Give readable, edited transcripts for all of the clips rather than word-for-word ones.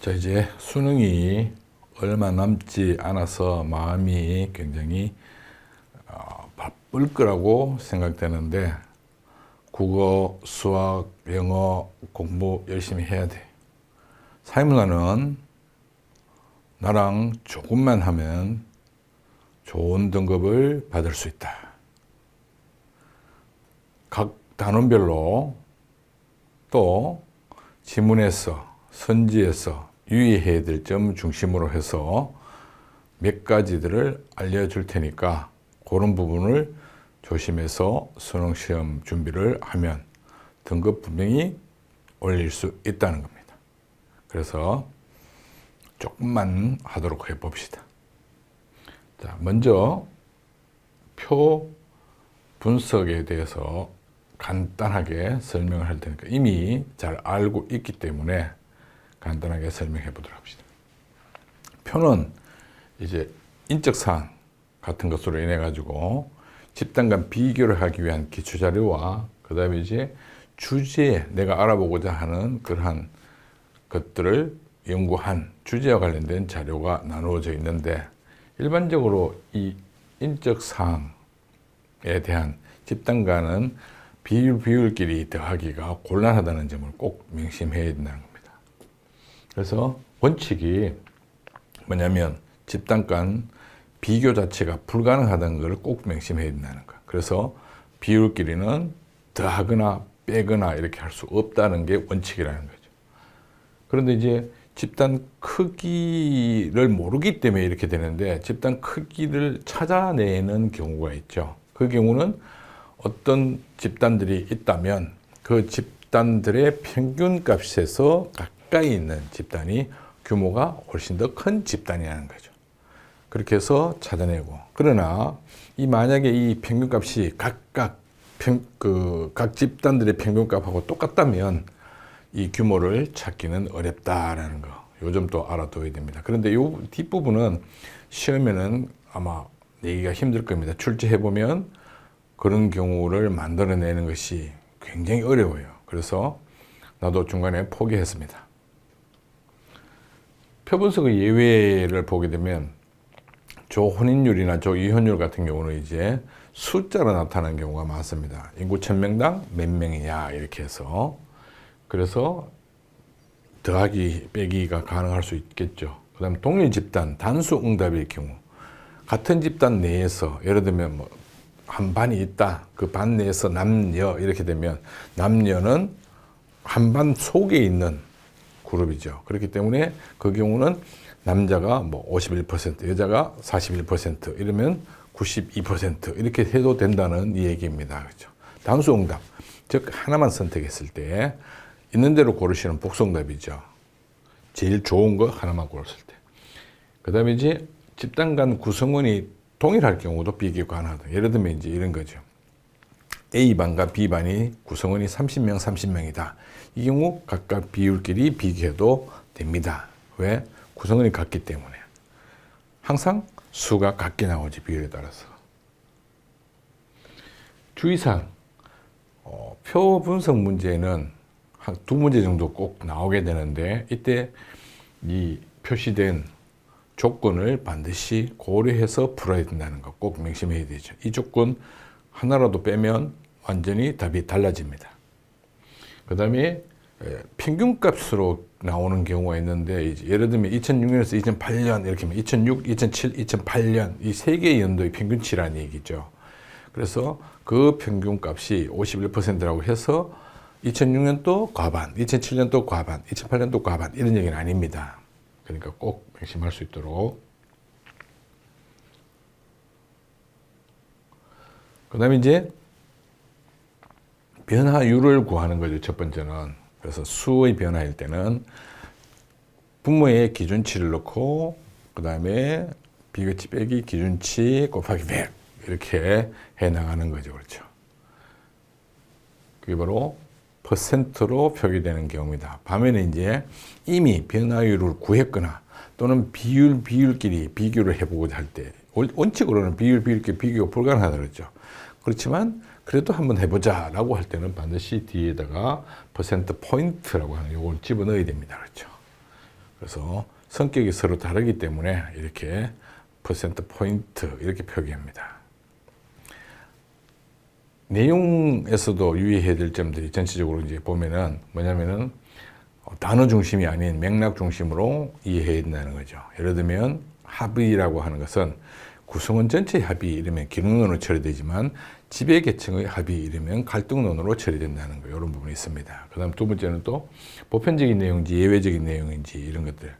자, 이제 수능이 얼마 남지 않아서 마음이 굉장히 바쁠 거라고 생각되는데, 국어, 수학, 영어 공부 열심히 해야 돼. 사회문화는 나랑 조금만 하면 좋은 등급을 받을 수 있다. 각 단원별로 또 지문에서, 선지에서 유의해야 될 점 중심으로 해서 몇 가지들을 알려줄 테니까 그런 부분을 조심해서 수능 시험 준비를 하면 등급 분명히 올릴 수 있다는 겁니다. 그래서 조금만 하도록 해봅시다. 자, 먼저 표 분석에 대해서 간단하게 설명을 할 테니까 이미 잘 알고 있기 때문에 간단하게 설명해 보도록 합시다. 표는 이제 인적사항 같은 것으로 인해 가지고 집단 간 비교를 하기 위한 기초 자료와 그 다음에 이제 주제, 내가 알아보고자 하는 그러한 것들을 연구한 주제와 관련된 자료가 나누어져 있는데, 일반적으로 이 인적사항에 대한 집단 간은 비율끼리 더하기가 곤란하다는 점을 꼭 명심해야 된다는 겁니다. 그래서 원칙이 뭐냐면 집단 간 비교 자체가 불가능하다는 걸 꼭 명심해야 된다는 거. 그래서 비율끼리는 더하거나 빼거나 이렇게 할 수 없다는 게 원칙이라는 거죠. 그런데 이제 집단 크기를 모르기 때문에 이렇게 되는데, 집단 크기를 찾아내는 경우가 있죠. 그 경우는 어떤 집단들이 있다면 그 집단들의 평균 값에서 가까이 있는 집단이 규모가 훨씬 더 큰 집단이라는 거죠. 그렇게 해서 찾아내고, 그러나 만약에 이 평균값이 각각 각 집단들의 평균값하고 똑같다면 이 규모를 찾기는 어렵다라는 거, 요 점도 알아둬야 됩니다. 그런데 요 뒷부분은 시험에는 아마 내기가 힘들 겁니다. 출제해보면 그런 경우를 만들어내는 것이 굉장히 어려워요. 그래서 나도 중간에 포기했습니다. 표 분석의 예외를 보게 되면 조혼인율이나 조이혼율 같은 경우는 이제 숫자로 나타나는 경우가 많습니다. 인구 1000명당 몇 명이냐 이렇게 해서, 그래서 더하기 빼기가 가능할 수 있겠죠. 그 다음에 동일 집단 단수 응답일 경우, 같은 집단 내에서 예를 들면 뭐 한 반이 있다, 그 반 내에서 남녀 이렇게 되면 남녀는 한 반 속에 있는 그룹이죠. 그렇기 때문에 그 경우는 남자가 뭐 51%, 여자가 41% 이러면 92% 이렇게 해도 된다는 이 얘기입니다. 그렇죠? 단수 응답, 즉 하나만 선택했을 때 있는 대로 고르시는 복수응답이죠. 제일 좋은 거 하나만 고르실 때. 그 다음에 이제 집단 간 구성원이 동일할 경우도 비교 가능하다. 예를 들면 이제 이런 거죠. A반과 B반이 구성원이 30명, 30명이다. 이 경우 각각 비율끼리 비교해도 됩니다. 왜? 구성원이 같기 때문에. 항상 수가 같게 나오지, 비율에 따라서. 주의사항, 표 분석 문제는 한 2문제 정도 꼭 나오게 되는데, 이때 이 표시된 조건을 반드시 고려해서 풀어야 된다는 거 꼭 명심해야 되죠. 이 조건 하나라도 빼면 완전히 답이 달라집니다. 그 다음에 평균값으로 나오는 경우가 있는데, 이제 예를 들면 2006년에서 2008년 이렇게 하면 2006, 2007, 2008년 이 세 개의 연도의 평균치라는 얘기죠. 그래서 그 평균값이 51%라고 해서 2006년도 과반, 2007년도 과반, 2008년도 과반 이런 얘기는 아닙니다. 그러니까 꼭 명심할 수 있도록. 그 다음에 이제 변화율을 구하는 거죠. 첫 번째는. 그래서 수의 변화일 때는 분모의 기준치를 넣고, 그 다음에 비교치 빼기 기준치 곱하기 100 이렇게 해 나가는 거죠. 그렇죠. 그게 바로 퍼센트로 표기되는 경우입니다. 반면에 이제 이미 변화율을 구했거나 또는 비율끼리 비교를 해보고자 할 때, 원칙으로는 비율끼리 비교가 불가능하다 그랬죠. 그렇지만 그래도 한번 해보자라고 할 때는 반드시 뒤에다가 퍼센트 포인트라고 하는 요걸 집어넣어야 됩니다. 그렇죠. 그래서 성격이 서로 다르기 때문에 이렇게 퍼센트 포인트 이렇게 표기합니다. 내용에서도 유의해야 될 점들이 전체적으로 이제 보면은 뭐냐면은 단어 중심이 아닌 맥락 중심으로 이해해야 된다는 거죠. 예를 들면 합의라고 하는 것은 구성원 전체의 합의 이러면 기능론으로 처리되지만 지배 계층의 합의 이러면 갈등론으로 처리된다는 거 이런 부분이 있습니다. 그다음 두 번째는 또 보편적인 내용인지 예외적인 내용인지 이런 것들.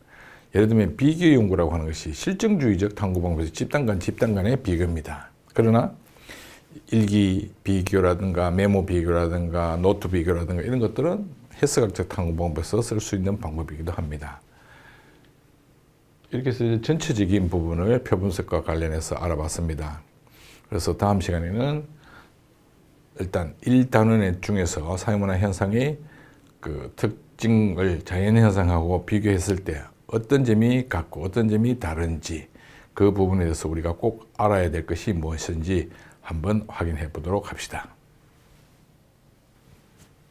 예를 들면 비교 연구라고 하는 것이 실증주의적 탐구 방법에서 집단 간의 비교입니다. 그러나 일기 비교라든가 메모 비교라든가 노트 비교라든가 이런 것들은 해석학적 탐구 방법에서 쓸 수 있는 방법이기도 합니다. 이렇게 해서 전체적인 부분을 표분석과 관련해서 알아봤습니다. 그래서 다음 시간에는 일단 1단원의 중에서 사회문화 현상의 그 특징을 자연현상하고 비교했을 때 어떤 점이 같고 어떤 점이 다른지 그 부분에 대해서 우리가 꼭 알아야 될 것이 무엇인지 한번 확인해 보도록 합시다.